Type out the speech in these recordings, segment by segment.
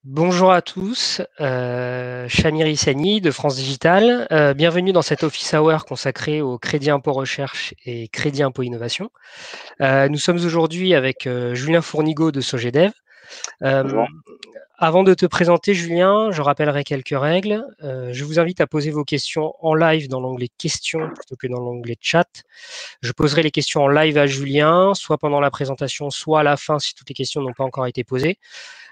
Bonjour à tous, Chamir Issani de France Digital. Bienvenue dans cet Office Hour consacré au crédit impôt recherche et crédit impôt innovation. Nous sommes aujourd'hui avec Julien Fournigaud de Sogedev. Euh, Bonjour. Avant de te présenter, Julien, je rappellerai quelques règles. Je vous invite à poser vos questions en live dans l'onglet questions plutôt que dans l'onglet chat. Je poserai les questions en live à Julien, soit pendant la présentation, soit à la fin si toutes les questions n'ont pas encore été posées.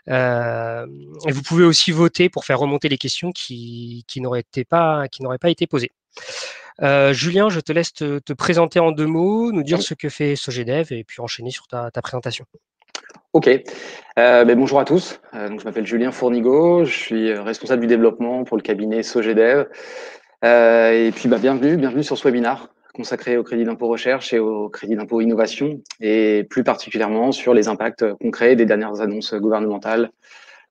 Et vous pouvez aussi voter pour faire remonter les questions qui n'auraient pas été posées. Julien, je te laisse te présenter en 2 mots, nous dire Oui. ce que fait Sogedev et puis enchaîner sur ta présentation. Ok. Bonjour à tous. Donc, je m'appelle Julien Fournigaud. Je suis responsable du développement pour le cabinet Sogedev. Bienvenue sur ce webinaire consacré au crédit d'impôt recherche et au crédit d'impôt innovation, et plus particulièrement sur les impacts concrets des dernières annonces gouvernementales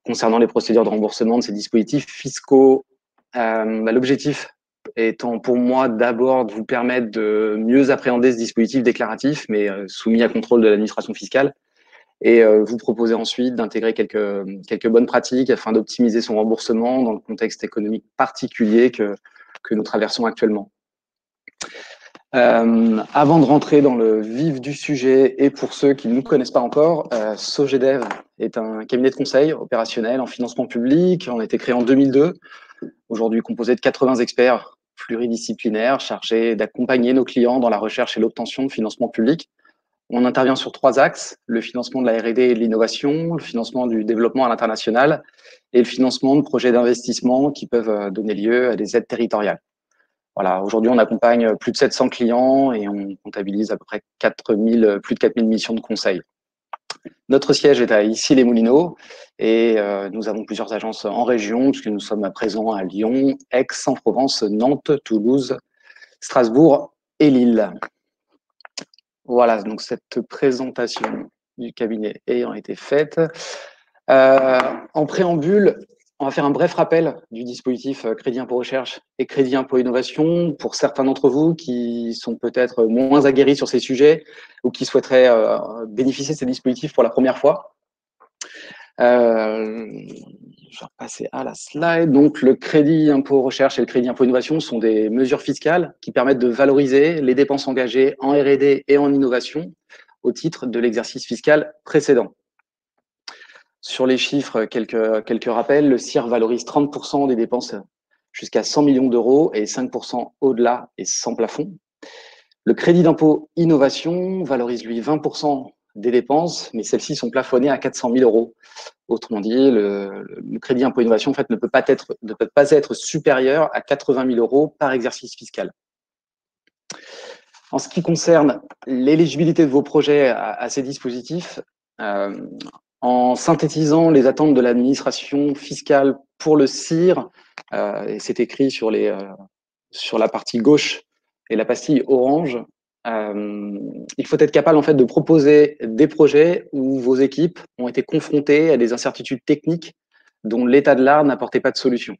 concernant les procédures de remboursement de ces dispositifs fiscaux. L'objectif étant pour moi d'abord de vous permettre de mieux appréhender ce dispositif déclaratif, mais soumis à contrôle de l'administration fiscale, et vous proposer ensuite d'intégrer quelques bonnes pratiques afin d'optimiser son remboursement dans le contexte économique particulier que nous traversons actuellement. Avant de rentrer dans le vif du sujet, et pour ceux qui ne nous connaissent pas encore, Sogedev est un cabinet de conseil opérationnel en financement public. On a été créé en 2002, aujourd'hui composé de 80 experts pluridisciplinaires chargés d'accompagner nos clients dans la recherche et l'obtention de financement public. On intervient sur 3 axes: le financement de la R&D et de l'innovation, le financement du développement à l'international et le financement de projets d'investissement qui peuvent donner lieu à des aides territoriales. Voilà, aujourd'hui, on accompagne plus de 700 clients et on comptabilise à peu près plus de 4000 missions de conseil. Notre siège est à Issy-les-Moulineaux et nous avons plusieurs agences en région puisque nous sommes présents à Lyon, Aix-en-Provence, Nantes, Toulouse, Strasbourg et Lille. Voilà, donc cette présentation du cabinet ayant été faite, en préambule, on va faire un bref rappel du dispositif crédit impôt recherche et crédit impôt innovation pour certains d'entre vous qui sont peut-être moins aguerris sur ces sujets ou qui souhaiteraient bénéficier de ces dispositifs pour la première fois. Je vais repasser à la slide. Donc, le crédit impôt recherche et le crédit impôt innovation sont des mesures fiscales qui permettent de valoriser les dépenses engagées en R&D et en innovation au titre de l'exercice fiscal précédent. Sur les chiffres, quelques rappels. Le CIR valorise 30% des dépenses jusqu'à 100 millions d'euros et 5% au-delà et sans plafond. Le crédit d'impôt innovation valorise, lui, 20% des dépenses, mais celles-ci sont plafonnées à 400 000 euros. Autrement dit, le crédit impôt innovation en fait, ne peut pas être supérieur à 80 000 euros par exercice fiscal. En ce qui concerne l'éligibilité de vos projets à ces dispositifs, en synthétisant les attentes de l'administration fiscale pour le CIR, et c'est écrit sur la partie gauche et la pastille orange, il faut être capable en fait de proposer des projets où vos équipes ont été confrontées à des incertitudes techniques dont l'état de l'art n'apportait pas de solution.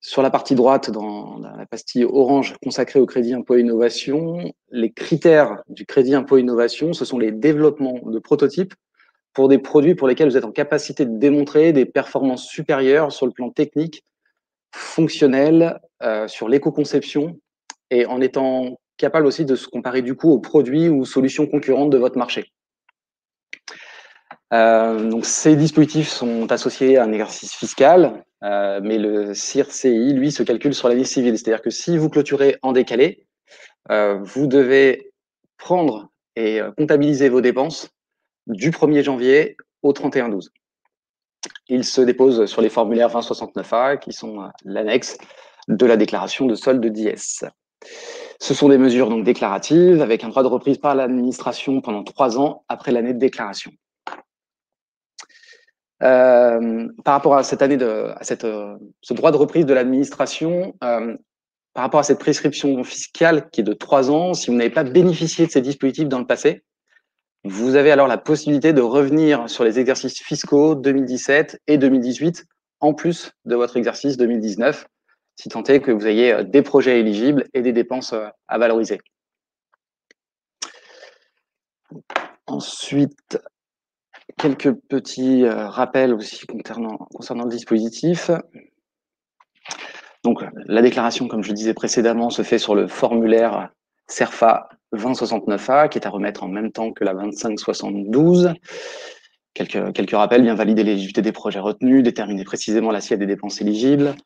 Sur la partie droite, dans la pastille orange consacrée au crédit impôt innovation, les critères du crédit impôt innovation, ce sont les développements de prototypes pour des produits pour lesquels vous êtes en capacité de démontrer des performances supérieures sur le plan technique, fonctionnel, sur l'éco-conception, et en étant capable aussi de se comparer du coup aux produits ou solutions concurrentes de votre marché. Donc ces dispositifs sont associés à un exercice fiscal, mais le CIR-CI, lui, se calcule sur l'année civile. C'est-à-dire que si vous clôturez en décalé, vous devez prendre et comptabiliser vos dépenses du 1er janvier au 31/12. Ils se déposent sur les formulaires 2069A, qui sont l'annexe de la déclaration de solde d'IS. Ce sont des mesures donc déclaratives avec un droit de reprise par l'administration pendant 3 ans après l'année de déclaration. Par rapport à cette année ce droit de reprise de l'administration, par rapport à cette prescription fiscale qui est de 3 ans, si vous n'avez pas bénéficié de ces dispositifs dans le passé, vous avez alors la possibilité de revenir sur les exercices fiscaux 2017 et 2018, en plus de votre exercice 2019, si tant est que vous ayez des projets éligibles et des dépenses à valoriser. Ensuite, Quelques petits rappels aussi concernant le dispositif. Donc, la déclaration, comme je le disais précédemment, se fait sur le formulaire CERFA 2069A, qui est à remettre en même temps que la 2572. Quelques rappels: bien valider l'éligibilité des projets retenus, déterminer précisément l'assiette des dépenses éligibles,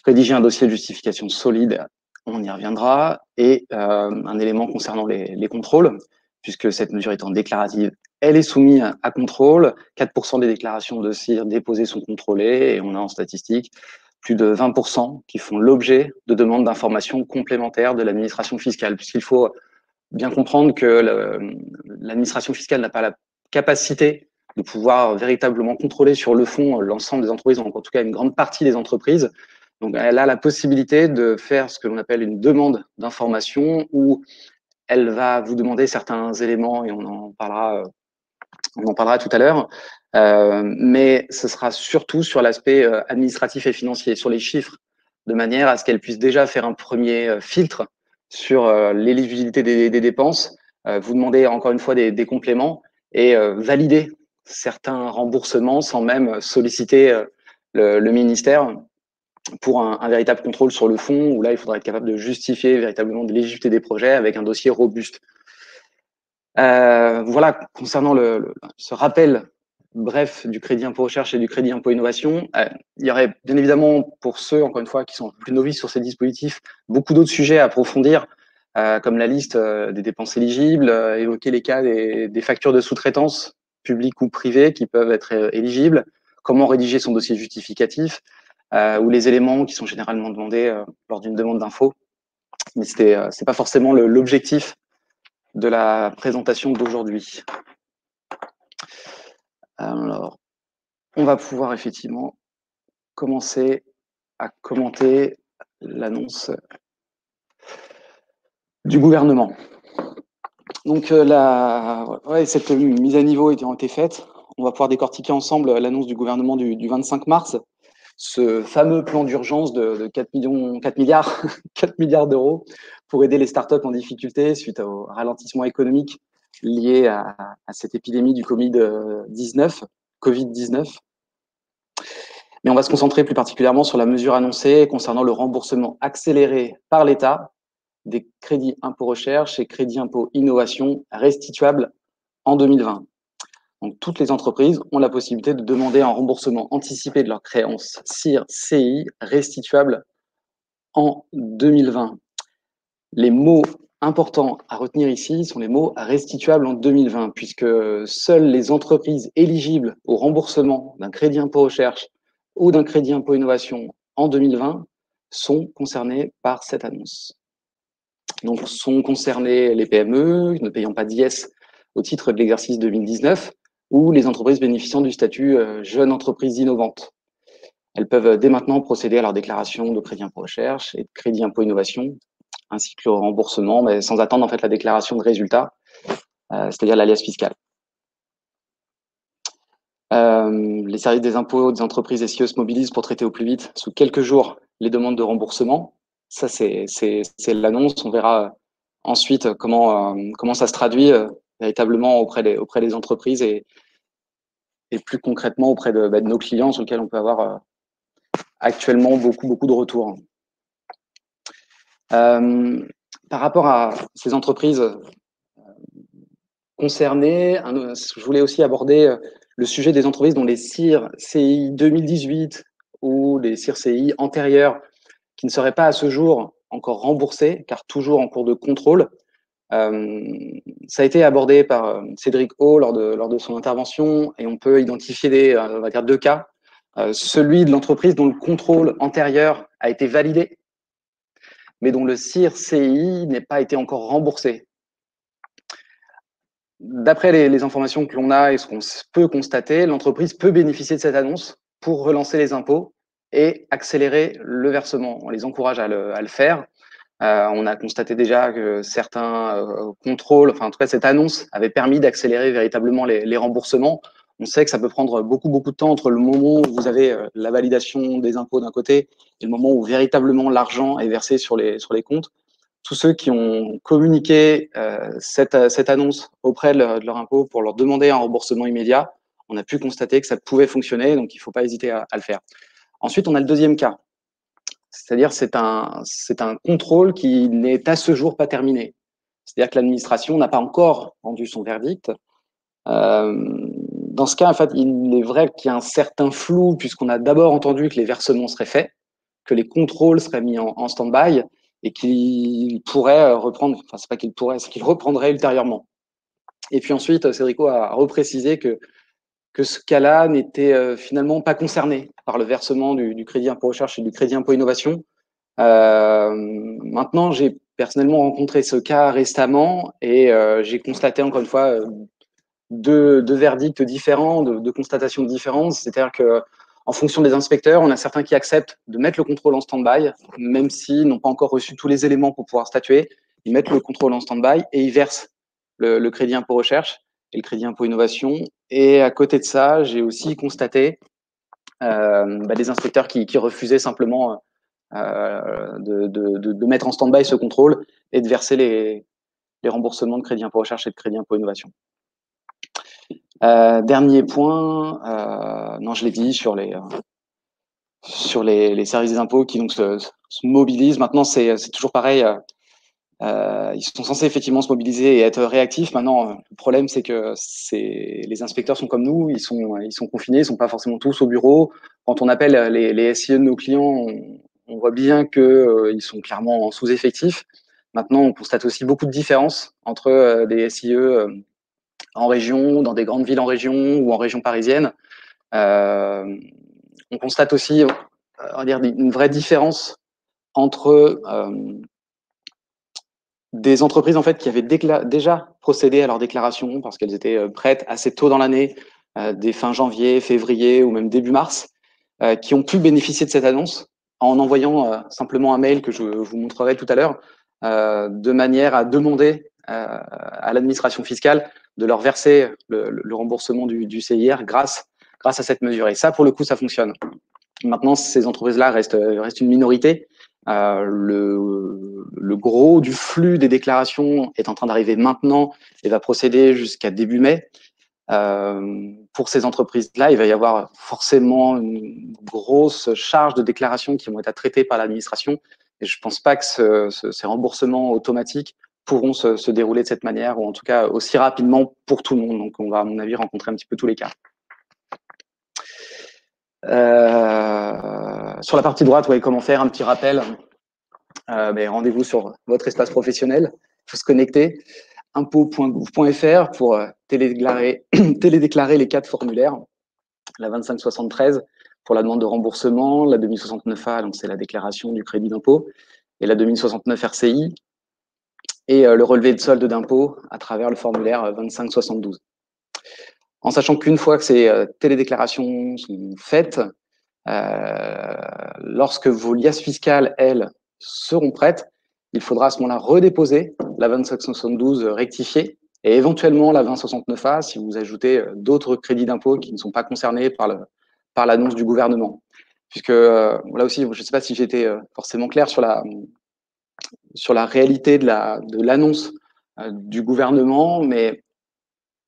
rédiger un dossier de justification solide, on y reviendra, et un élément concernant les contrôles, puisque cette mesure étant déclarative, elle est soumise à contrôle. 4% des déclarations de CIR déposées sont contrôlées, et on a en statistique plus de 20% qui font l'objet de demandes d'informations complémentaires de l'administration fiscale, puisqu'il faut bien comprendre que l'administration fiscale n'a pas la capacité de pouvoir véritablement contrôler sur le fond l'ensemble des entreprises, en tout cas une grande partie des entreprises. Donc, elle a la possibilité de faire ce que l'on appelle une demande d'information, où elle va vous demander certains éléments, et on en parlera tout à l'heure. Mais ce sera surtout sur l'aspect administratif et financier, sur les chiffres, de manière à ce qu'elle puisse déjà faire un premier filtre sur l'éligibilité des dépenses, vous demander encore une fois des compléments, et valider certains remboursements sans même solliciter le ministère pour un véritable contrôle sur le fond, où là, il faudra être capable de justifier véritablement de l'éligibilité des projets avec un dossier robuste. Voilà, concernant ce rappel bref du crédit impôt recherche et du crédit impôt innovation, il y aurait bien évidemment, pour ceux, encore une fois, qui sont plus novices sur ces dispositifs, beaucoup d'autres sujets à approfondir, comme la liste des dépenses éligibles, évoquer les cas des factures de sous-traitance, publiques ou privées, qui peuvent être éligibles, comment rédiger son dossier justificatif, ou les éléments qui sont généralement demandés lors d'une demande d'info. Mais c'est pas forcément l'objectif de la présentation d'aujourd'hui. Alors, on va pouvoir effectivement commencer à commenter l'annonce du gouvernement. Donc, cette mise à niveau ayant été faite, on va pouvoir décortiquer ensemble l'annonce du gouvernement du 25 mars, ce fameux plan d'urgence de 4 milliards, 4 milliards d'euros pour aider les startups en difficulté suite au ralentissement économique lié à cette épidémie du Covid-19. Mais on va se concentrer plus particulièrement sur la mesure annoncée concernant le remboursement accéléré par l'État des crédits impôt recherche et crédits impôt innovation restituables en 2020. Donc, toutes les entreprises ont la possibilité de demander un remboursement anticipé de leurs créances CIR, CI restituables en 2020. Les mots importants à retenir ici sont les mots restituables en 2020, puisque seules les entreprises éligibles au remboursement d'un crédit impôt recherche ou d'un crédit impôt innovation en 2020 sont concernées par cette annonce. Donc, sont concernées les PME ne payant pas d'IS au titre de l'exercice 2019, ou les entreprises bénéficiant du statut jeune entreprise innovante. Elles peuvent dès maintenant procéder à leur déclaration de crédit impôt recherche et de crédit impôt innovation, ainsi que le remboursement, mais sans attendre en fait la déclaration de résultat, c'est-à-dire l'alias fiscal. Les services des impôts des entreprises SIE se mobilisent pour traiter au plus vite, sous quelques jours, les demandes de remboursement. Ça, c'est l'annonce. On verra ensuite comment ça se traduit véritablement auprès des entreprises et plus concrètement auprès de nos clients, sur lesquels on peut avoir actuellement beaucoup de retours. Par rapport à ces entreprises concernées, je voulais aussi aborder le sujet des entreprises dont les CIR CI 2018 ou les CIR CI antérieurs qui ne seraient pas à ce jour encore remboursés, car toujours en cours de contrôle. Ça a été abordé par Cédric O lors de son intervention, et on peut identifier on va dire deux cas. Celui de l'entreprise dont le contrôle antérieur a été validé, mais dont le CIR CI n'est pas été encore remboursé. D'après les informations que l'on a et ce qu'on peut constater, l'entreprise peut bénéficier de cette annonce pour relancer les impôts et accélérer le versement. On les encourage à le faire. On a constaté déjà que certains contrôles, enfin en tout cas cette annonce avait permis d'accélérer véritablement les remboursements. On sait que ça peut prendre beaucoup de temps entre le moment où vous avez la validation des impôts d'un côté et le moment où véritablement l'argent est versé sur les comptes. Tous ceux qui ont communiqué cette annonce auprès de leur impôt pour leur demander un remboursement immédiat on a pu constater que ça pouvait fonctionner, donc il ne faut pas hésiter à le faire. Ensuite, on a le deuxième cas, c'est-à-dire c'est un contrôle qui n'est à ce jour pas terminé. C'est-à-dire que l'administration n'a pas encore rendu son verdict. Dans ce cas, en fait, il est vrai qu'il y a un certain flou, puisqu'on a d'abord entendu que les versements seraient faits, que les contrôles seraient mis en stand-by et qu'ils pourraient reprendre, enfin, c'est pas qu'ils pourraient, c'est qu'ils reprendraient ultérieurement. Et puis ensuite, Cédrico a reprécisé que ce cas-là n'était finalement pas concerné par le versement du crédit impôt recherche et du crédit impôt innovation. Maintenant, j'ai personnellement rencontré ce cas récemment et j'ai constaté encore une fois deux verdicts différents, deux constatations différentes. C'est-à-dire que en fonction des inspecteurs, on a certains qui acceptent de mettre le contrôle en stand-by, même s'ils n'ont pas encore reçu tous les éléments pour pouvoir statuer. Ils mettent le contrôle en stand-by et ils versent le crédit impôt recherche et le crédit impôt innovation. Et à côté de ça, j'ai aussi constaté des inspecteurs qui refusaient simplement de mettre en stand-by ce contrôle et de verser les remboursements de crédit impôt recherche et de crédit impôt innovation. Dernier point, non, je l'ai dit, sur les services des impôts qui donc se mobilisent. Maintenant, c'est toujours pareil. Ils sont censés effectivement se mobiliser et être réactifs. Maintenant, le problème, c'est que les inspecteurs sont comme nous, ils sont confinés, ils sont pas forcément tous au bureau. Quand on appelle les SIE de nos clients, on voit bien que ils sont clairement en sous-effectif. Maintenant, on constate aussi beaucoup de différences entre des SIE en région, dans des grandes villes en région ou en région parisienne. On constate aussi, on va dire, une vraie différence entre des entreprises en fait qui avaient déjà procédé à leur déclaration parce qu'elles étaient prêtes assez tôt dans l'année, dès fin janvier, février ou même début mars, qui ont pu bénéficier de cette annonce en envoyant simplement un mail que je vous montrerai tout à l'heure, de manière à demander à l'administration fiscale de leur verser le remboursement du CIR grâce à cette mesure. Et ça, pour le coup, ça fonctionne. Maintenant, ces entreprises-là restent une minorité. Le gros du flux des déclarations est en train d'arriver maintenant et va procéder jusqu'à début mai. Pour ces entreprises-là, il va y avoir forcément une grosse charge de déclarations qui vont être traitées par l'administration. Et je ne pense pas que ces remboursements automatiques pourront se dérouler de cette manière, ou en tout cas aussi rapidement pour tout le monde. Donc, on va, à mon avis, rencontrer un petit peu tous les cas. Sur la partie droite, comment faire un petit rappel. Rendez-vous sur votre espace professionnel. Il faut se connecter. impôts.gouv.fr pour télédéclarer les 4 formulaires. La 2573 pour la demande de remboursement, la 2069A, donc c'est la déclaration du crédit d'impôt, et la 2069 RCI, et le relevé de solde d'impôt à travers le formulaire 2572. En sachant qu'une fois que ces télédéclarations sont faites, lorsque vos liasses fiscales, elles, seront prêtes, il faudra à ce moment-là redéposer la 2572 rectifiée et éventuellement la 2069A si vous ajoutez d'autres crédits d'impôt qui ne sont pas concernés par l'annonce du gouvernement. Puisque là aussi, je ne sais pas si j'étais forcément clair sur la réalité de l'annonce du gouvernement, mais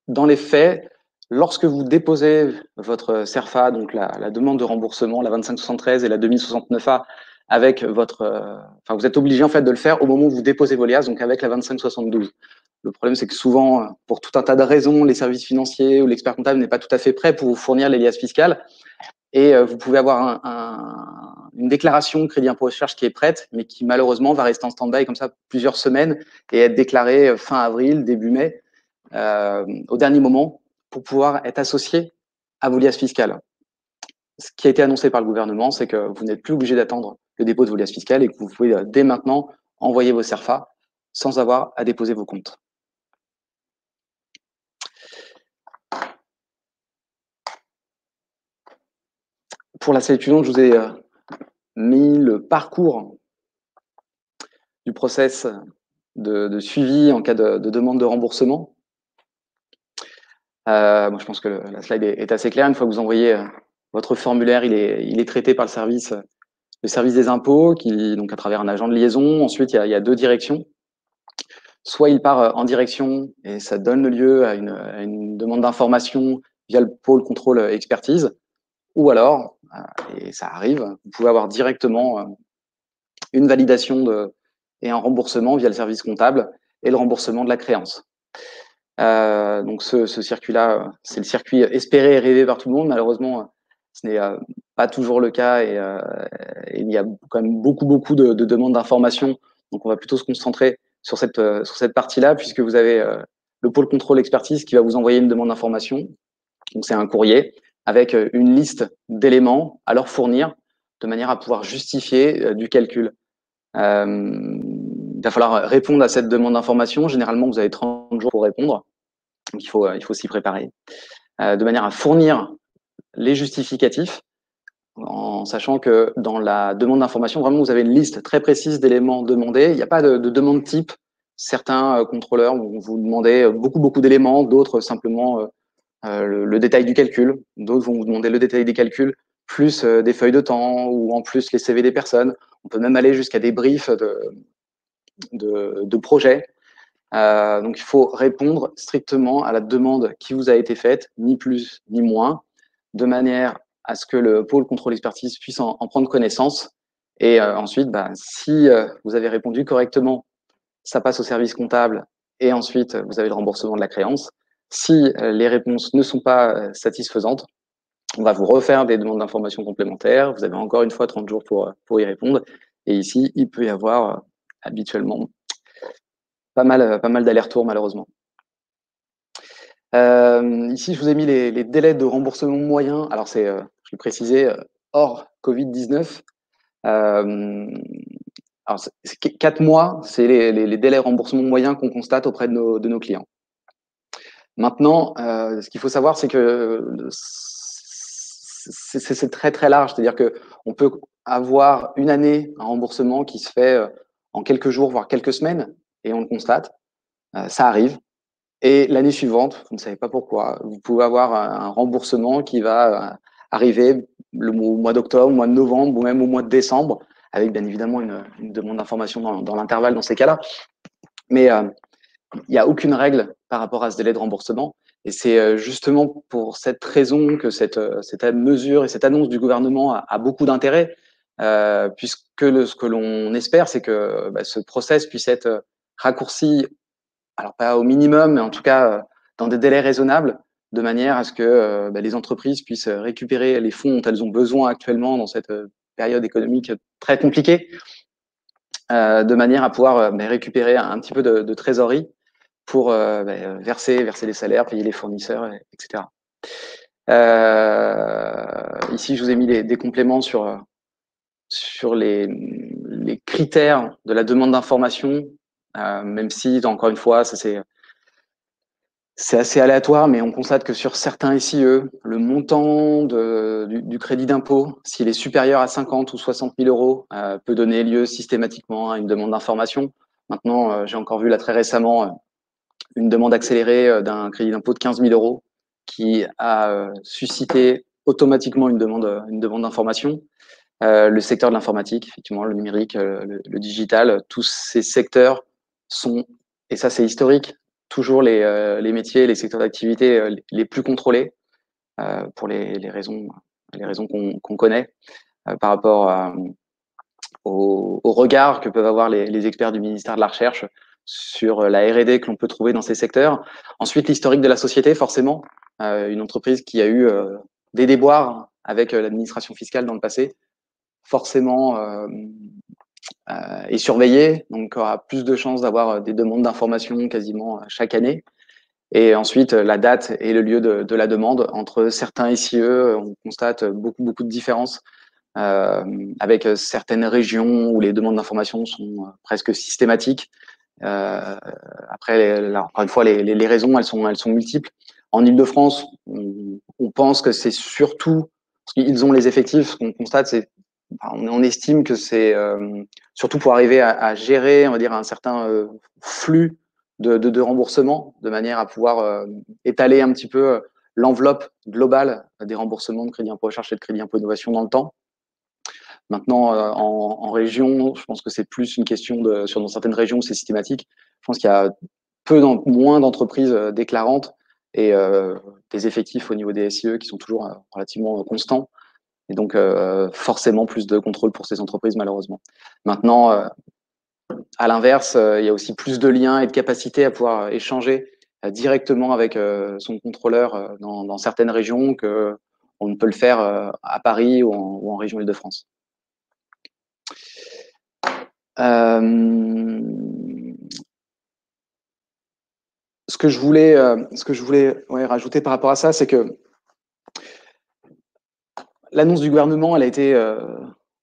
dans les faits, lorsque vous déposez votre CERFA, donc la demande de remboursement, la 2573 et la 2069A, avec vous êtes obligé en fait de le faire au moment où vous déposez vos liasses, donc avec la 2572. Le problème, c'est que souvent, pour tout un tas de raisons, les services financiers ou l'expert comptable n'est pas tout à fait prêt pour vous fournir les liasses fiscales. Et vous pouvez avoir une déclaration crédit impôt recherche qui est prête, mais qui malheureusement va rester en stand-by comme ça plusieurs semaines et être déclarée fin avril, début mai, au dernier moment, pour pouvoir être associé à vos liasses fiscales. Ce qui a été annoncé par le gouvernement, c'est que vous n'êtes plus obligé d'attendre le dépôt de vos liasses fiscales et que vous pouvez dès maintenant envoyer vos CERFA sans avoir à déposer vos comptes. Pour la slide suivante, je vous ai mis le parcours du process de suivi en cas de demande de remboursement. Moi, je pense que la slide est assez claire. Une fois que vous envoyez votre formulaire, il est traité par le service des impôts, donc à travers un agent de liaison. Ensuite, il y a 2 directions. Soit il part en direction et ça donne lieu à une demande d'information via le pôle contrôle expertise, ou alors, et ça arrive, vous pouvez avoir directement une validation et un remboursement via le service comptable et le remboursement de la créance. Donc ce circuit-là, c'est le circuit espéré et rêvé par tout le monde. Malheureusement, ce n'est pas toujours le cas et il y a quand même beaucoup de demandes d'informations. Donc on va plutôt se concentrer sur cette partie-là, puisque vous avez le pôle contrôle expertise qui va vous envoyer une demande d'information. Donc c'est un courrier avec une liste d'éléments à leur fournir de manière à pouvoir justifier du calcul. Il va falloir répondre à cette demande d'information. Généralement, vous avez 30 jours pour répondre. Donc, il faut s'y préparer. De manière à fournir les justificatifs, en sachant que dans la demande d'information, vraiment, vous avez une liste très précise d'éléments demandés. Il n'y a pas de demande type. Certains contrôleurs vont vous demander beaucoup d'éléments, d'autres simplement le détail du calcul. D'autres vont vous demander le détail des calculs, plus des feuilles de temps ou en plus les CV des personnes. On peut même aller jusqu'à des briefs de projets. Donc, il faut répondre strictement à la demande qui vous a été faite, ni plus ni moins, de manière à ce que le pôle contrôle expertise puisse en prendre connaissance. Et ensuite, si vous avez répondu correctement, ça passe au service comptable et ensuite, vous avez le remboursement de la créance. Si les réponses ne sont pas satisfaisantes, on va vous refaire des demandes d'informations complémentaires. Vous avez encore une fois 30 jours pour y répondre. Et ici, il peut y avoir habituellement pas mal d'allers-retours, malheureusement. Ici, je vous ai mis les délais de remboursement moyens. Alors, je vais préciser, hors Covid-19. Alors, 4 mois, c'est les délais de remboursement moyens qu'on constate auprès de nos clients. Maintenant, ce qu'il faut savoir, c'est que c'est très large. C'est-à-dire qu'on peut avoir une année, un remboursement qui se fait en quelques jours, voire quelques semaines, et on le constate. Ça arrive. Et l'année suivante, vous ne savez pas pourquoi, vous pouvez avoir un remboursement qui va arriver au mois d'octobre, au mois de novembre ou même au mois de décembre, avec bien évidemment une demande d'information dans l'intervalle dans ces cas-là. Mais il n'y a aucune règle par rapport à ce délai de remboursement. Et c'est justement pour cette raison que cette mesure et cette annonce du gouvernement a beaucoup d'intérêt, puisque ce que l'on espère, c'est que ce process puisse être raccourci, alors pas au minimum, mais en tout cas dans des délais raisonnables, de manière à ce que les entreprises puissent récupérer les fonds dont elles ont besoin actuellement dans cette période économique très compliquée, de manière à pouvoir récupérer un petit peu de trésorerie pour verser les salaires, payer les fournisseurs, etc. Ici, je vous ai mis des compléments sur les critères de la demande d'information, même si, encore une fois, c'est assez aléatoire, mais on constate que sur certains SIE, le montant du crédit d'impôt, s'il est supérieur à 50 ou 60 000 euros, peut donner lieu systématiquement à une demande d'information. Maintenant, j'ai encore vu là très récemment une demande accélérée d'un crédit d'impôt de 15 000 euros qui a suscité automatiquement une demande d'information. Le secteur de l'informatique, effectivement, le numérique, le digital, tous ces secteurs sont, et ça c'est historique, toujours les métiers, les secteurs d'activité les plus contrôlés pour les raisons qu'on connaît par rapport au regard que peuvent avoir les experts du ministère de la Recherche sur la R&D que l'on peut trouver dans ces secteurs. Ensuite, l'historique de la société, forcément, une entreprise qui a eu des déboires avec l'administration fiscale dans le passé, forcément est surveillée, donc aura plus de chances d'avoir des demandes d'information quasiment chaque année. Et ensuite, la date et le lieu de la demande. Entre certains SIE, on constate beaucoup de différences avec certaines régions où les demandes d'information sont presque systématiques. Après, là, encore une fois, les raisons, elles sont multiples. En Île-de-France, on pense que c'est surtout parce qu'ils ont les effectifs. Ce qu'on constate, on estime que c'est surtout pour arriver à gérer, on va dire, un certain flux de remboursement, de manière à pouvoir étaler un petit peu l'enveloppe globale des remboursements de crédit impôt recherche et de crédit impôt innovation dans le temps. Maintenant, en région, je pense que c'est plus une question dans certaines régions, c'est systématique. Je pense qu'il y a moins d'entreprises déclarantes et des effectifs au niveau des SIE qui sont toujours relativement constants. Et donc, forcément, plus de contrôle pour ces entreprises, malheureusement. Maintenant, à l'inverse, il y a aussi plus de liens et de capacité à pouvoir échanger directement avec son contrôleur dans certaines régions que on ne peut le faire à Paris ou en région Île-de-France. Ce que je voulais rajouter par rapport à ça, c'est que l'annonce du gouvernement, elle a été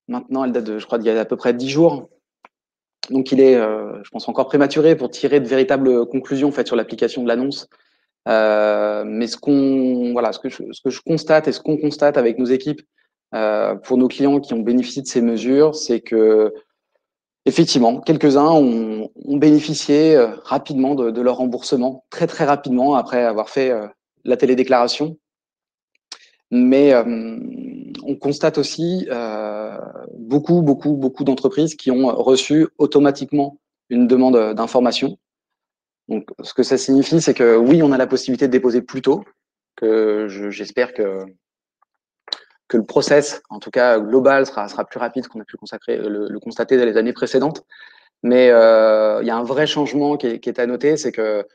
maintenant, elle date de, je crois, d'il y a à peu près 10 jours. Donc, il est, je pense, encore prématuré pour tirer de véritables conclusions en fait, sur l'application de l'annonce. Mais ce que je constate et ce qu'on constate avec nos équipes pour nos clients qui ont bénéficié de ces mesures, c'est que effectivement, quelques-uns ont bénéficié rapidement de leur remboursement, très très rapidement après avoir fait la télédéclaration. Mais on constate aussi beaucoup d'entreprises qui ont reçu automatiquement une demande d'information. Donc, ce que ça signifie, c'est que oui, on a la possibilité de déposer plus tôt, que j'espère que le process, en tout cas global, sera plus rapide qu'on a pu le constater dans les années précédentes. Mais il y a un vrai changement qui est à noter, c'est que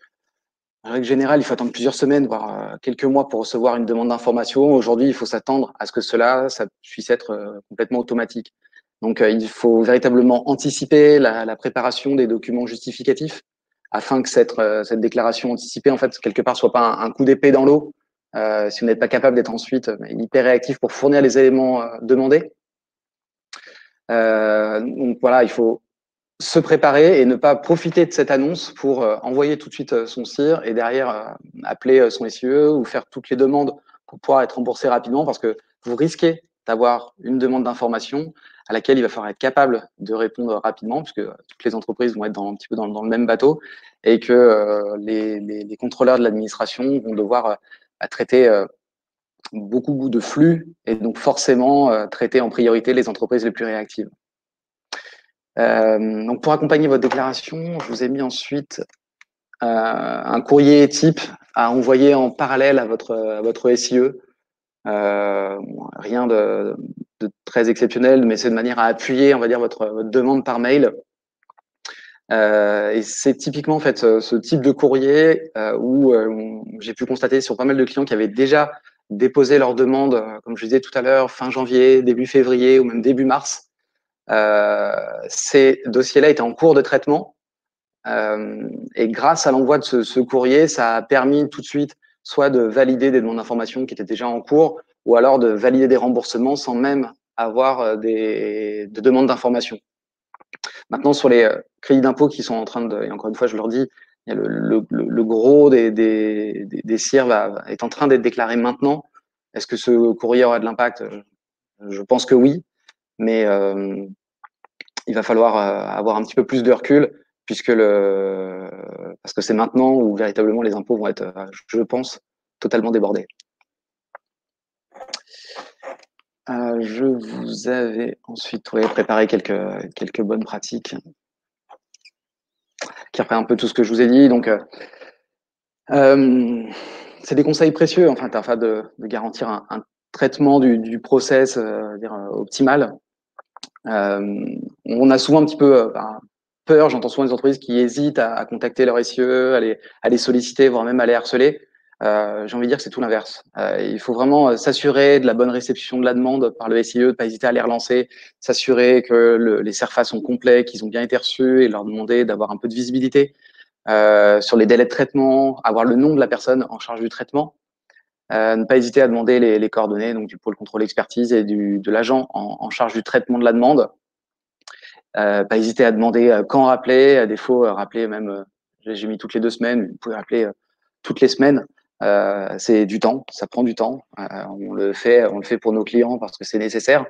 en règle générale, il faut attendre plusieurs semaines, voire quelques mois pour recevoir une demande d'information. Aujourd'hui, il faut s'attendre à ce que ça puisse être complètement automatique. Donc, il faut véritablement anticiper la préparation des documents justificatifs afin que cette déclaration anticipée, en fait, quelque part, soit pas un coup d'épée dans l'eau. Si vous n'êtes pas capable d'être ensuite hyper réactif pour fournir les éléments demandés. Donc voilà, il faut se préparer et ne pas profiter de cette annonce pour envoyer tout de suite son CIR et derrière appeler son SIE ou faire toutes les demandes pour pouvoir être remboursé rapidement parce que vous risquez d'avoir une demande d'information à laquelle il va falloir être capable de répondre rapidement puisque toutes les entreprises vont être un petit peu dans le même bateau et que les contrôleurs de l'administration vont devoir traiter beaucoup de flux et donc forcément traiter en priorité les entreprises les plus réactives. Donc pour accompagner votre déclaration, je vous ai mis ensuite un courrier type à envoyer en parallèle à votre SIE. Rien de très exceptionnel, mais c'est de manière à appuyer, on va dire, votre demande par mail. Et c'est typiquement en fait ce type de courrier où j'ai pu constater sur pas mal de clients qui avaient déjà déposé leur demande, comme je disais tout à l'heure, fin janvier, début février ou même début mars. Ces dossiers-là étaient en cours de traitement et grâce à l'envoi de ce courrier, ça a permis tout de suite soit de valider des demandes d'information qui étaient déjà en cours ou alors de valider des remboursements sans même avoir de demandes d'information. Maintenant, sur les crédits d'impôt qui sont en train de, et encore une fois, je leur dis, il y a le gros des CIR est en train d'être déclaré maintenant. Est-ce que ce courrier aura de l'impact? Je pense que oui, mais il va falloir avoir un petit peu plus de recul puisque parce que c'est maintenant où véritablement les impôts vont être, je pense, totalement débordés. Je vous avais ensuite préparé quelques bonnes pratiques qui reprennent un peu tout ce que je vous ai dit. Donc, c'est des conseils précieux en fait, afin de garantir un traitement du process optimal. On a souvent un petit peu peur, j'entends souvent des entreprises qui hésitent à contacter leur SIE, à les solliciter, voire même à les harceler. J'ai envie de dire que c'est tout l'inverse. Il faut vraiment s'assurer de la bonne réception de la demande par le SIE, de pas hésiter à les relancer, s'assurer que les CERFA sont complets, qu'ils ont bien été reçus et leur demander d'avoir un peu de visibilité sur les délais de traitement, avoir le nom de la personne en charge du traitement. Ne pas hésiter à demander les coordonnées donc du pôle contrôle expertise et de l'agent en charge du traitement de la demande. Pas hésiter à demander quand rappeler, à défaut rappeler même, j'ai mis toutes les 2 semaines, vous pouvez rappeler toutes les semaines. C'est du temps, ça prend du temps. On le fait pour nos clients parce que c'est nécessaire,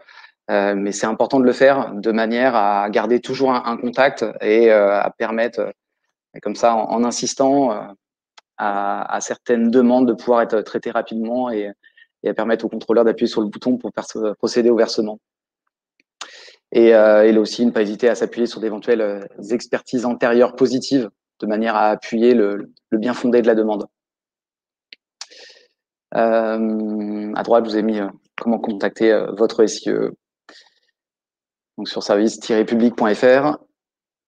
mais c'est important de le faire de manière à garder toujours un contact et à permettre, comme ça, en insistant à certaines demandes de pouvoir être traitées rapidement et à permettre au contrôleur d'appuyer sur le bouton pour procéder au versement. Et là aussi, ne pas hésiter à s'appuyer sur d'éventuelles expertises antérieures positives de manière à appuyer le bien fondé de la demande. À droite, je vous ai mis comment contacter votre SIE, donc sur service-public.fr,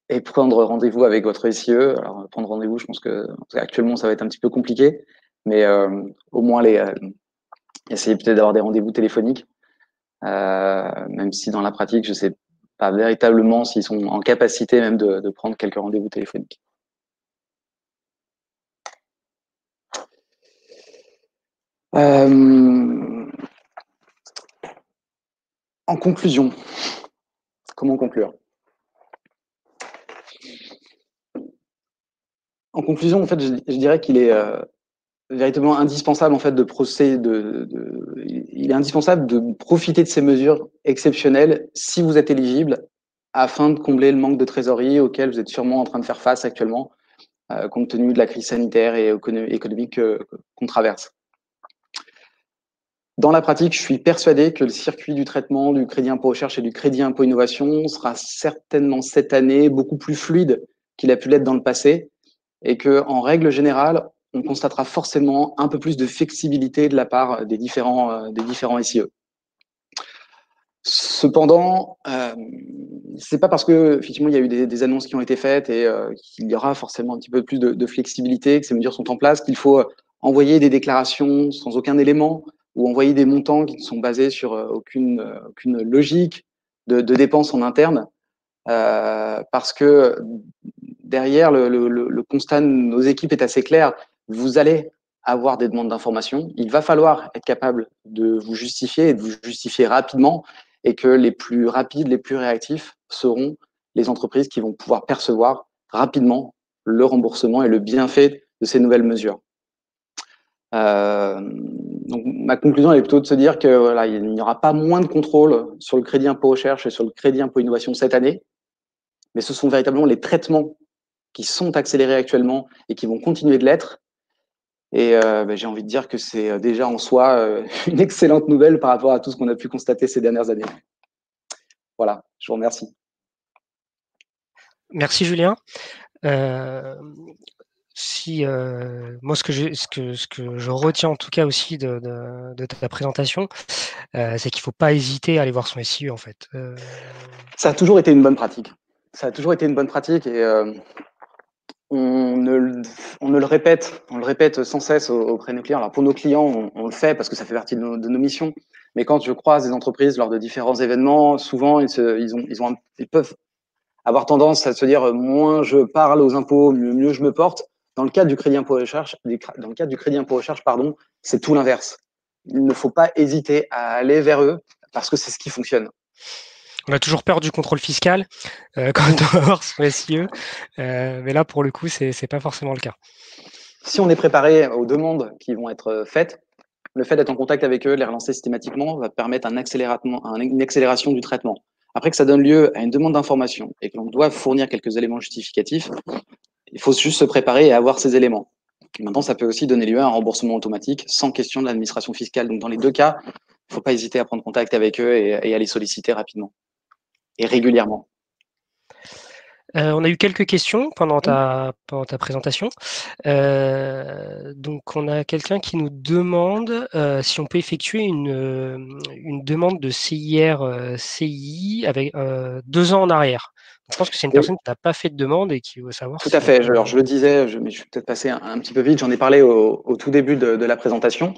et prendre rendez-vous avec votre SIE. Alors, prendre rendez-vous, je pense que actuellement, ça va être un petit peu compliqué, mais au moins essayer peut-être d'avoir des rendez-vous téléphoniques, même si dans la pratique, je ne sais pas véritablement s'ils sont en capacité même de prendre quelques rendez-vous téléphoniques. En conclusion, comment conclure? En conclusion, en fait, je dirais qu'il est véritablement indispensable en fait il est indispensable de profiter de ces mesures exceptionnelles si vous êtes éligible, afin de combler le manque de trésorerie auquel vous êtes sûrement en train de faire face actuellement, compte tenu de la crise sanitaire et économique qu'on traverse. Dans la pratique, je suis persuadé que le circuit du traitement du crédit impôt recherche et du crédit impôt innovation sera certainement cette année beaucoup plus fluide qu'il a pu l'être dans le passé, et que, en règle générale, on constatera forcément un peu plus de flexibilité de la part des différents SIE. Cependant, c'est pas parce que effectivement il y a eu des annonces qui ont été faites et qu'il y aura forcément un petit peu plus de flexibilité, que ces mesures sont en place, qu'il faut envoyer des déclarations sans aucun élément, ou envoyer des montants qui ne sont basés sur aucune logique de dépenses en interne, parce que derrière, le constat de nos équipes est assez clair. Vous allez avoir des demandes d'informations. Il va falloir être capable de vous justifier et de vous justifier rapidement, et que les plus rapides, les plus réactifs seront les entreprises qui vont pouvoir percevoir rapidement le remboursement et le bienfait de ces nouvelles mesures. Donc, ma conclusion est plutôt de se dire que voilà, il n'y aura pas moins de contrôle sur le crédit impôt recherche et sur le crédit impôt innovation cette année, mais ce sont véritablement les traitements qui sont accélérés actuellement et qui vont continuer de l'être. Et j'ai envie de dire que c'est déjà en soi une excellente nouvelle par rapport à tout ce qu'on a pu constater ces dernières années. Voilà, je vous remercie. Merci Julien. Moi, ce que je retiens en tout cas aussi de ta présentation, c'est qu'il ne faut pas hésiter à aller voir son SIE en fait. Ça a toujours été une bonne pratique. Ça a toujours été une bonne pratique, et on le répète sans cesse auprès de nos clients. Alors pour nos clients, on le fait parce que ça fait partie de nos missions. Mais quand je croise des entreprises lors de différents événements, souvent ils peuvent avoir tendance à se dire moins je parle aux impôts, mieux je me porte. Dans le cadre du crédit impôt recherche, pardon, c'est tout l'inverse. Il ne faut pas hésiter à aller vers eux parce que c'est ce qui fonctionne. On a toujours peur du contrôle fiscal quand on va voir son SIE, mais là pour le coup c'est pas forcément le cas. Si on est préparé aux demandes qui vont être faites, le fait d'être en contact avec eux, de les relancer systématiquement, va permettre une accélération du traitement. Après que ça donne lieu à une demande d'information et que l'on doit fournir quelques éléments justificatifs, il faut juste se préparer et avoir ces éléments. Maintenant, ça peut aussi donner lieu à un remboursement automatique sans question de l'administration fiscale. Donc, dans les deux cas, il ne faut pas hésiter à prendre contact avec eux et à les solliciter rapidement et régulièrement. On a eu quelques questions pendant ta présentation. Donc, on a quelqu'un qui nous demande si on peut effectuer une demande de CIR-CII avec 2 ans en arrière. Donc, je pense que c'est une personne qui n'a pas fait de demande et qui veut savoir Tout si à fait. Alors, je le disais, mais je suis peut-être passé un petit peu vite. J'en ai parlé au tout début de la présentation.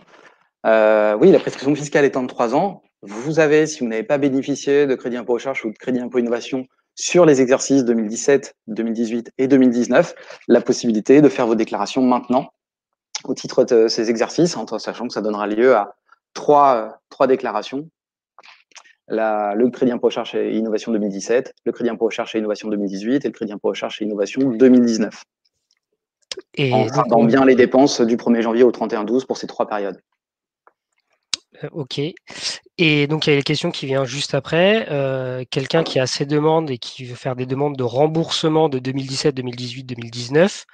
Oui, la prescription fiscale étant de 3 ans, vous avez, si vous n'avez pas bénéficié de crédit impôt recherche ou de crédit impôt innovation sur les exercices 2017, 2018 et 2019, la possibilité de faire vos déclarations maintenant au titre de ces exercices, en sachant que ça donnera lieu à trois déclarations. Le crédit impôt recherche et innovation 2017, le crédit impôt recherche et innovation 2018 et le crédit impôt recherche et innovation 2019. En gardant bien les dépenses du 1er janvier au 31/12 pour ces 3 périodes. Ok. Et donc, il y a une question qui vient juste après. Quelqu'un qui a ses demandes et qui veut faire des demandes de remboursement de 2017, 2018, 2019,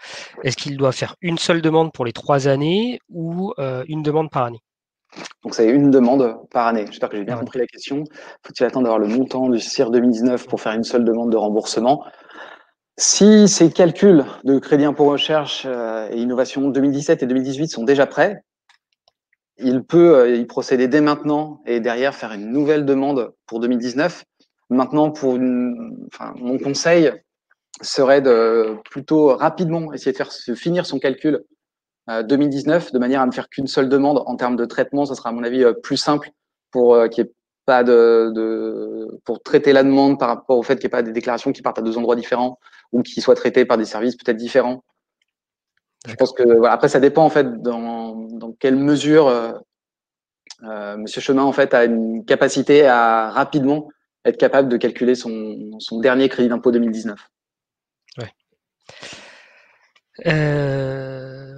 est-ce qu'il doit faire une seule demande pour les 3 années ou une demande par année? Donc, c'est une demande par année. J'espère que j'ai bien compris la question. Faut-il attendre d'avoir le montant du CIR 2019 pour faire une seule demande de remboursement? Si ces calculs de crédit impôt recherche et innovation 2017 et 2018 sont déjà prêts, il peut y procéder dès maintenant et derrière faire une nouvelle demande pour 2019. Maintenant, mon conseil serait de plutôt rapidement essayer de finir son calcul 2019 de manière à ne faire qu'une seule demande. En termes de traitement, ça sera à mon avis plus simple pour qu'il n'y ait pas pour traiter la demande par rapport au fait qu'il n'y ait pas des déclarations qui partent à deux endroits différents ou qui soient traitées par des services peut-être différents. Je pense que voilà, après ça dépend en fait dans quelle mesure Monsieur Chemin en fait a une capacité à rapidement être capable de calculer son dernier crédit d'impôt 2019. Ouais.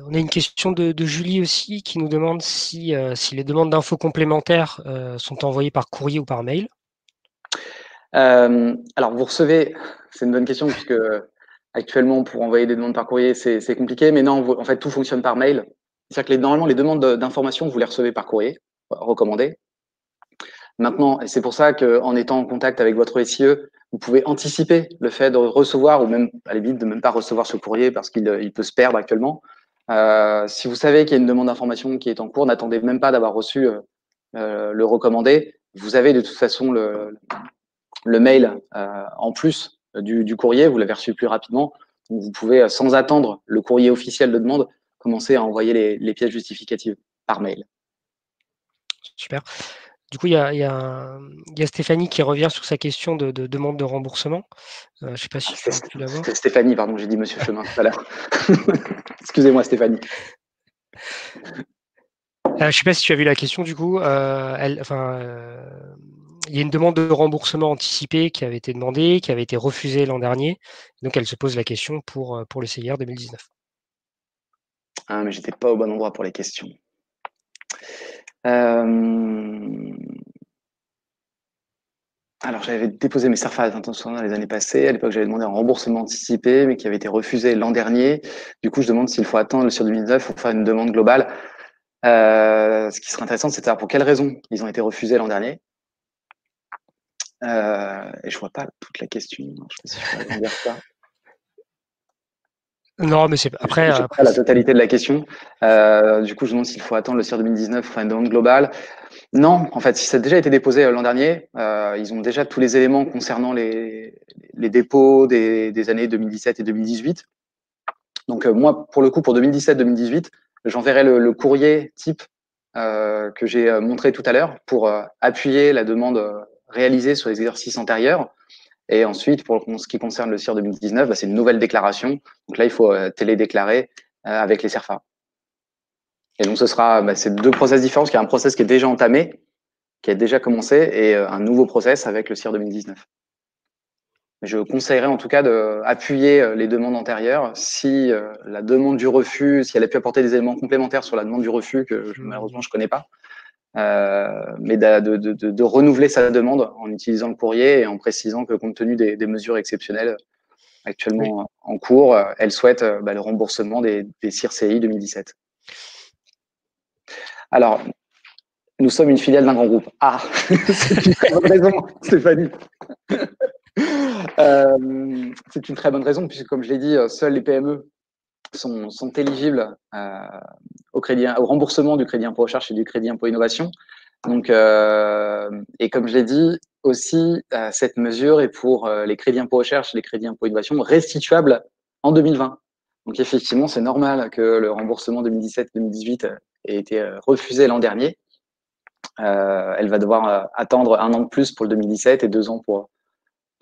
On a une question de Julie aussi qui nous demande si les demandes d'infos complémentaires sont envoyées par courrier ou par mail. Alors vous recevez, c'est une bonne question puisque actuellement pour envoyer des demandes par courrier c'est compliqué, mais non, en fait tout fonctionne par mail. C'est-à-dire que normalement les demandes d'information vous les recevez par courrier recommandé. Maintenant, et c'est pour ça qu'en étant en contact avec votre SIE, vous pouvez anticiper le fait de recevoir, ou même à la limite de même pas recevoir ce courrier parce qu'il peut se perdre actuellement. Si vous savez qu'il y a une demande d'information qui est en cours, n'attendez même pas d'avoir reçu le recommandé. Vous avez de toute façon le mail en plus du courrier, vous l'avez reçu plus rapidement. Donc vous pouvez, sans attendre le courrier officiel de demande, commencer à envoyer les pièces justificatives par mail. Super. Du coup, il y a Stéphanie qui revient sur sa question de demande de remboursement. Je ne sais pas si tu la vois. Stéphanie, pardon, j'ai dit Monsieur Chemin tout à l'heure. Excusez-moi, Stéphanie. Je ne sais pas si tu as vu la question du coup. Il y a une demande de remboursement anticipé qui avait été demandée, qui avait été refusée l'an dernier. Donc, elle se pose la question pour le CIR 2019. Ah, mais j'étais pas au bon endroit pour les questions. Alors, j'avais déposé mes CERFA attention les années passées. À l'époque, j'avais demandé un remboursement anticipé, mais qui avait été refusé l'an dernier. Du coup, je demande s'il faut attendre le sur 2019 pour faire une demande globale. Ce qui serait intéressant, c'est de savoir pour quelles raisons ils ont été refusés l'an dernier. Et je vois pas toute la question. Je sais pas si je peux dire ça. Non, mais c'est après. Je pas la totalité de la question. Du coup, je demande s'il faut attendre le CIR 2019 pour faire une demande globale. Non, en fait, si ça a déjà été déposé l'an dernier, ils ont déjà tous les éléments concernant les dépôts des années 2017 et 2018. Donc moi, pour le coup, pour 2017-2018, j'enverrai le courrier type que j'ai montré tout à l'heure pour appuyer la demande réalisée sur les exercices antérieurs. Et ensuite, pour ce qui concerne le CIR 2019, c'est une nouvelle déclaration. Donc là, il faut télédéclarer avec les CERFA. Et donc, ce sera c'est deux process différents, parce qu'il y a un process qui est déjà entamé, qui a déjà commencé, et un nouveau process avec le CIR 2019. Je conseillerais en tout cas d'appuyer les demandes antérieures si la demande du refus, si elle a pu apporter des éléments complémentaires sur la demande du refus, que malheureusement je connais pas, mais de renouveler sa demande en utilisant le courrier et en précisant que compte tenu des mesures exceptionnelles actuellement en cours, elle souhaite le remboursement des CIR-CI 2017. Alors, nous sommes une filiale d'un grand groupe. Ah, c'est une très bonne raison, Stéphanie. C'est une très bonne raison, puisque comme je l'ai dit, seules les PME sont éligibles au remboursement du crédit impôt recherche et du crédit impôt innovation. Donc, et comme je l'ai dit, aussi, cette mesure est pour les crédits impôt recherche et les crédits impôt innovation restituables en 2020. Donc, effectivement, c'est normal que le remboursement 2017-2018 ait été refusé l'an dernier. Elle va devoir attendre un an de plus pour le 2017 et 2 ans pour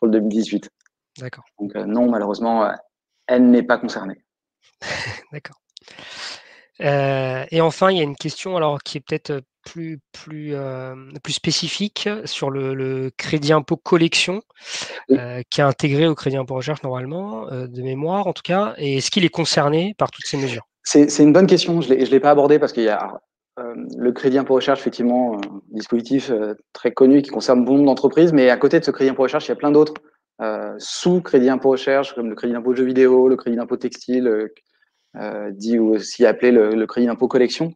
le 2018. D'accord. Donc, non, malheureusement, elle n'est pas concernée. D'accord. Et enfin, il y a une question alors qui est peut-être plus spécifique sur le crédit impôt collection, Oui. qui est intégré au crédit impôt recherche normalement, de mémoire en tout cas. Et est-ce qu'il est concerné par toutes ces mesures? C'est une bonne question. Je l'ai pas abordé parce qu'il y a le crédit impôt recherche, effectivement, un dispositif très connu qui concerne bon nombre d'entreprises. Mais à côté de ce crédit impôt recherche, il y a plein d'autres sous-crédit impôt recherche, comme le crédit d'impôt jeux vidéo, le crédit d'impôt textile, dit ou aussi appelé le crédit d'impôt collection.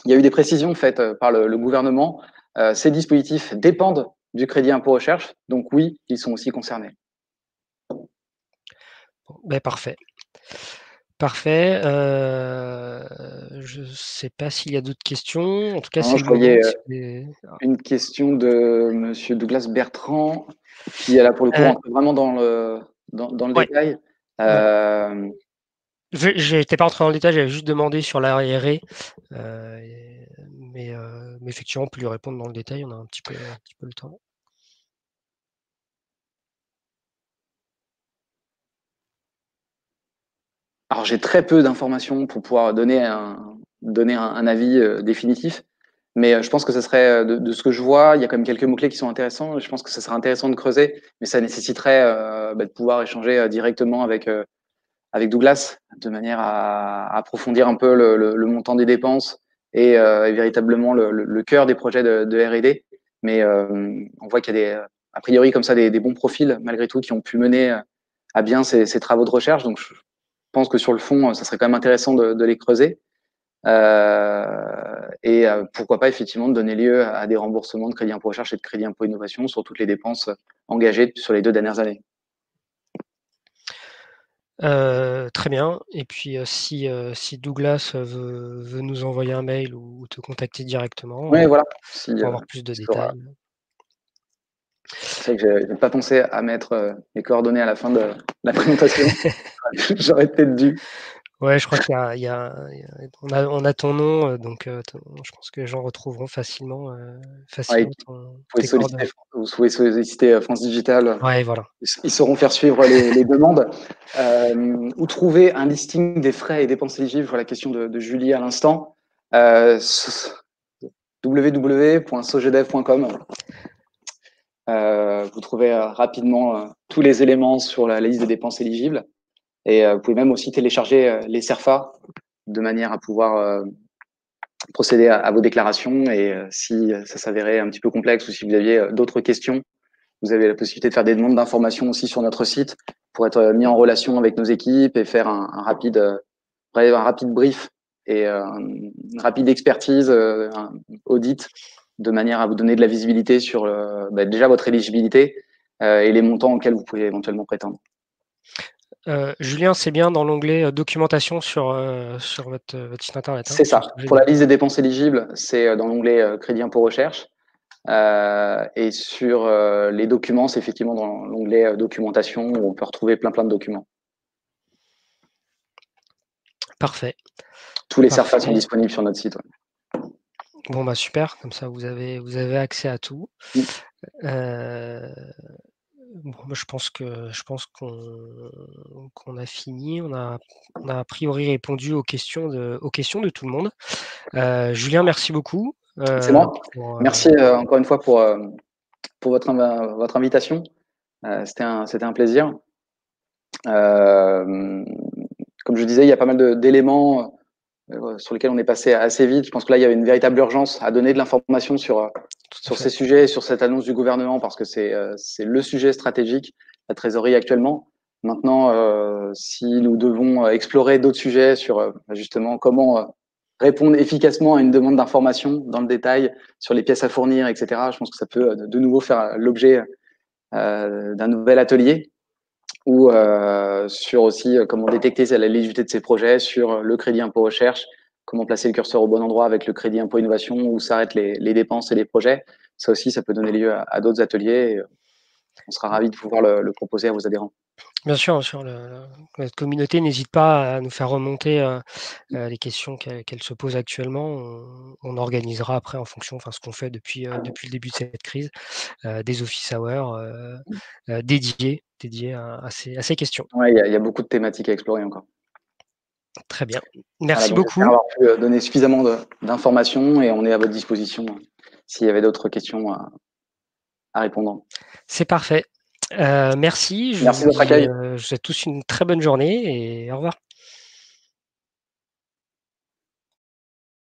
Il y a eu des précisions faites par le gouvernement. Ces dispositifs dépendent du crédit impôt recherche. Donc oui, ils sont aussi concernés. Bon, ben parfait. Parfait. Je sais pas s'il y a d'autres questions. En tout cas, Non, c'est je le moment. voyais Si vous avez- une question de monsieur Douglas Bertrand, qui là pour le coup Euh, rentre vraiment dans le ouais, détail. ouais. Euh, J'étais pas entré dans le détail, j'avais juste demandé sur la RE. Mais effectivement, on peut lui répondre dans le détail, on a un petit peu le temps. alors j'ai très peu d'informations pour pouvoir donner un avis définitif, mais je pense que ce serait de ce que je vois, il y a quand même quelques mots-clés qui sont intéressants. Je pense que ça serait intéressant de creuser, mais ça nécessiterait de pouvoir échanger directement avec Douglas, de manière à approfondir un peu le montant des dépenses et véritablement le cœur des projets de R&D. Mais on voit qu'il y a a priori comme ça des bons profils malgré tout qui ont pu mener à bien ces travaux de recherche. Donc je pense que sur le fond, ça serait quand même intéressant de les creuser. Pourquoi pas effectivement de donner lieu à des remboursements de crédit impôt recherche et de crédit impôt innovation sur toutes les dépenses engagées sur les 2 dernières années. Très bien. Et puis, si Douglas veut nous envoyer un mail ou te contacter directement Oui, voilà. Si, pour avoir plus de si Laura, détails. c'est vrai que j'ai pas pensé à mettre mes coordonnées à la fin de la présentation. J'aurais peut-être dû. Ouais, je crois on a ton nom, donc je pense que les gens retrouveront facilement, Ouais, tes coordonnées. vous pouvez solliciter France Digital. Ouais, voilà. Ils sauront faire suivre les demandes. Où trouver un listing des frais et dépenses éligibles? Je vois la question de Julie à l'instant. www.sogedev.com. Vous trouvez rapidement tous les éléments sur la liste des dépenses éligibles. Et vous pouvez même aussi télécharger les CERFA de manière à pouvoir procéder à vos déclarations. Et si ça s'avérait un petit peu complexe ou si vous aviez d'autres questions, vous avez la possibilité de faire des demandes d'informations aussi sur notre site pour être mis en relation avec nos équipes et faire un rapide brief et une rapide expertise, un audit, de manière à vous donner de la visibilité sur déjà votre éligibilité et les montants auxquels vous pouvez éventuellement prétendre. Julien, c'est bien dans l'onglet documentation sur votre site internet, hein, C'est sur ça. Pour la Sogedev. liste des dépenses éligibles, c'est dans l'onglet crédit impôt recherche. Et sur les documents, c'est effectivement dans l'onglet documentation où on peut retrouver plein de documents. Parfait. Tous les CERFA sont Parfait. disponibles sur notre site. Ouais. Bon, bah super, comme ça vous avez accès à tout. Mm. Bon, moi, je pense qu'on a fini. On a a priori répondu aux questions de tout le monde. Julien, merci beaucoup C'est moi. pour. Merci encore une fois pour votre invitation. C'était un plaisir. Euh, Comme je disais, il y a pas mal d'éléments sur lesquels on est passé assez vite. Je pense que là, il y avait une véritable urgence à donner de l'information Tout à sur ces fait. sujets, sur cette annonce du gouvernement, parce que c'est le sujet stratégique, la trésorerie actuellement. Maintenant, si nous devons explorer d'autres sujets sur justement comment répondre efficacement à une demande d'information dans le détail sur les pièces à fournir, etc., je pense que ça peut de nouveau faire l'objet d'un nouvel atelier ou sur aussi comment détecter la légitimité de ces projets, sur le crédit impôt recherche, comment placer le curseur au bon endroit avec le crédit impôt innovation, où s'arrêtent les dépenses et les projets. Ça aussi, ça peut donner lieu à d'autres ateliers. Et on sera ravis de pouvoir le proposer à vos adhérents. Bien sûr, notre communauté n'hésite pas à nous faire remonter les questions qu'elle se pose actuellement. On organisera après en fonction, enfin ce qu'on fait depuis le début de cette crise, des office hours dédiés à ces questions. Ouais, il y a beaucoup de thématiques à explorer encore. Très bien. Voilà, Merci donc j'espère beaucoup. avoir pu donner suffisamment d'informations et on est à votre disposition s'il y avait d'autres questions à répondre. C'est parfait. Merci. Je Merci vous de votre dis, accueil. je vous souhaite tous une très bonne journée et au revoir.